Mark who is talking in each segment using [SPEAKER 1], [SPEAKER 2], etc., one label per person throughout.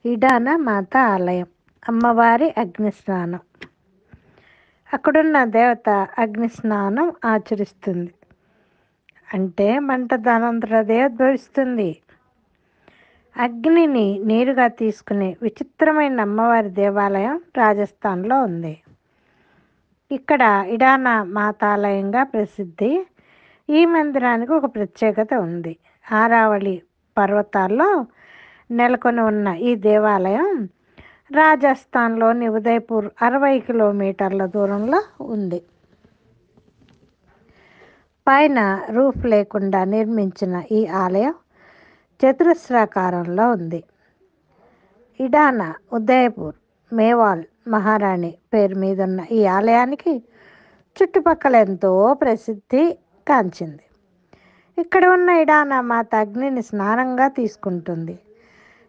[SPEAKER 1] ఇడాన మాత ఆలయం, అమ్మవారి అగ్నిస్నానం. అక్కడున్న దేవత అగ్నిస్నానం ఆచరిస్తుంది. అంటే మంట దానంతరదే ఉద్భవిస్తుంది. అగ్నిని నీరుగా తీసుకునే విచిత్రమైన అమ్మవారి దేవాలయం రాజస్థాన్లో ఉంది. ఇక్కడ ఇడాన మాతాలయంగా ప్రసిద్ధి. ఈ మందిరానికి ఒక ప్రత్యేకత ఉంది. ఆరావళి పర్వతాల్లో నెలకొని ఉన్న ఈ దేవాలయం రాజస్థాన్లోని ఉదయ్పూర్ 60 కిలోమీటర్ల దూరంలో ఉంది. పైన రూఫ్ లేకుండా నిర్మించిన ఈ ఆలయం చతురస్రాకారంలో ఉంది. ఇడాన ఉదయ్పూర్ మేవాల్ మహారాణి పేరు మీదున్న ఈ ఆలయానికి చుట్టుపక్కల ఎంతో ప్రసిద్ధి కాంచింది. ఇక్కడ ఉన్న ఇడాన మాత అగ్నిని స్నానంగా తీసుకుంటుంది.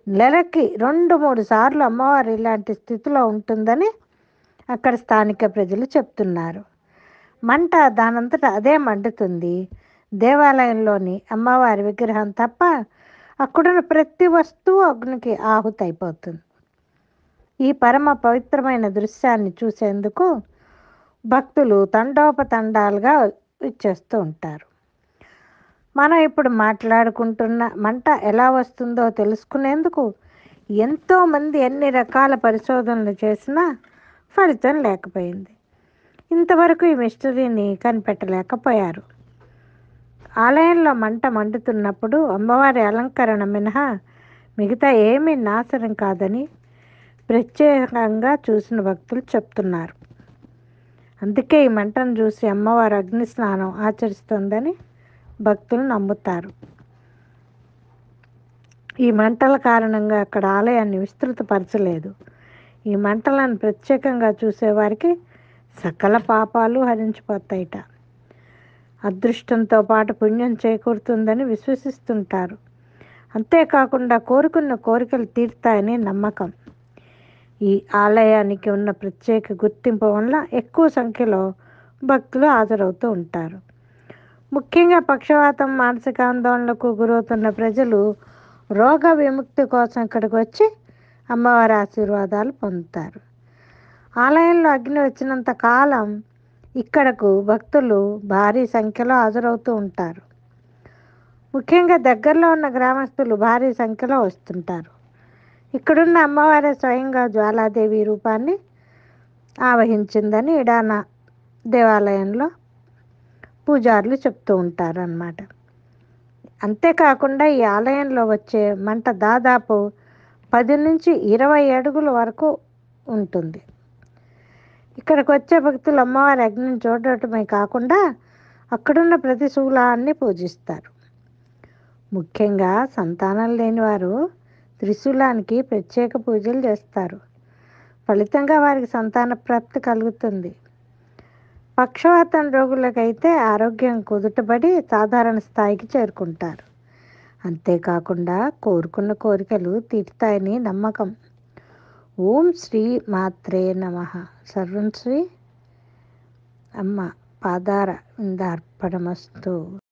[SPEAKER 1] నెలకి 2-3 సార్లు అమ్మవారు ఇలాంటి స్థితిలో ఉంటుందని అక్కడ స్థానిక ప్రజలు చెప్తున్నారు. మంట దానంతట అదే మండుతుంది. దేవాలయంలోని అమ్మవారి విగ్రహం తప్ప అక్కడున్న ప్రతి వస్తువు అగ్నికి ఆహుతైపోతుంది. ఈ పరమ పవిత్రమైన దృశ్యాన్ని చూసేందుకు భక్తులు తండోపతండాలుగా ఇచ్చేస్తూ ఉంటారు. మనం ఇప్పుడు మాట్లాడుకుంటున్న మంట ఎలా వస్తుందో తెలుసుకునేందుకు ఎంతోమంది ఎన్ని రకాల పరిశోధనలు చేసినా ఫలితం లేకపోయింది. ఇంతవరకు ఈ మిస్టరీని కనిపెట్టలేకపోయారు. ఆలయంలో మంట మండుతున్నప్పుడు అమ్మవారి అలంకరణ మినహా మిగతా ఏమీ నాశనం కాదని ప్రత్యేకంగా చూసిన భక్తులు చెప్తున్నారు. అందుకే ఈ మంటను చూసి అమ్మవారు అగ్ని స్నానం ఆచరిస్తుందని భక్తులు నమ్ముతారు. ఈ మంటల కారణంగా అక్కడ ఆలయాన్ని విస్తృతపరచలేదు. ఈ మంటలను ప్రత్యేకంగా చూసేవారికి సకల పాపాలు హరించిపోతాయిట. అదృష్టంతో పాటు పుణ్యం చేకూరుతుందని విశ్వసిస్తుంటారు. అంతేకాకుండా కోరుకున్న కోరికలు తీరుతాయని నమ్మకం. ఈ ఆలయానికి ఉన్న ప్రత్యేక గుర్తింపు వల్ల ఎక్కువ సంఖ్యలో భక్తులు హాజరవుతూ ఉంటారు. ముఖ్యంగా పక్షవాతం, మానసిక ఆందోళనలకు గురవుతున్న ప్రజలు రోగ విముక్తి కోసం ఇక్కడికి వచ్చి అమ్మవారి ఆశీర్వాదాలు పొందుతారు. ఆలయంలో అగ్ని వచ్చినంత కాలం ఇక్కడకు భక్తులు భారీ సంఖ్యలో హాజరవుతూ ఉంటారు. ముఖ్యంగా దగ్గరలో ఉన్న గ్రామస్తులు భారీ సంఖ్యలో వస్తుంటారు. ఇక్కడున్న అమ్మవారి స్వయంగా జ్వాలాదేవి రూపాన్ని ఆవహించిందని ఇడాన దేవాలయంలో పూజారులు చెప్తూ ఉంటారు అన్నమాట. అంతేకాకుండా ఈ ఆలయంలో వచ్చే మంట దాదాపు 10 నుంచి 20 అడుగుల వరకు ఉంటుంది. ఇక్కడికి వచ్చే భక్తులు అమ్మవారి అగ్నిని చూడటమే కాకుండా అక్కడున్న ప్రతి శూలాన్ని పూజిస్తారు. ముఖ్యంగా సంతానం లేని వారు త్రిశూలానికి ప్రత్యేక పూజలు చేస్తారు. ఫలితంగా వారికి సంతాన ప్రాప్తి కలుగుతుంది. పక్షవాతం రోగులకైతే ఆరోగ్యం కుదుటపడి సాధారణ స్థాయికి చేరుకుంటారు. అంతేకాకుండా కోరుకున్న కోరికలు తీరుతాయని నమ్మకం. ఓం శ్రీ మాత్రే నమః. సర్వం శ్రీ అమ్మ పాదార విందార్పణమస్తు.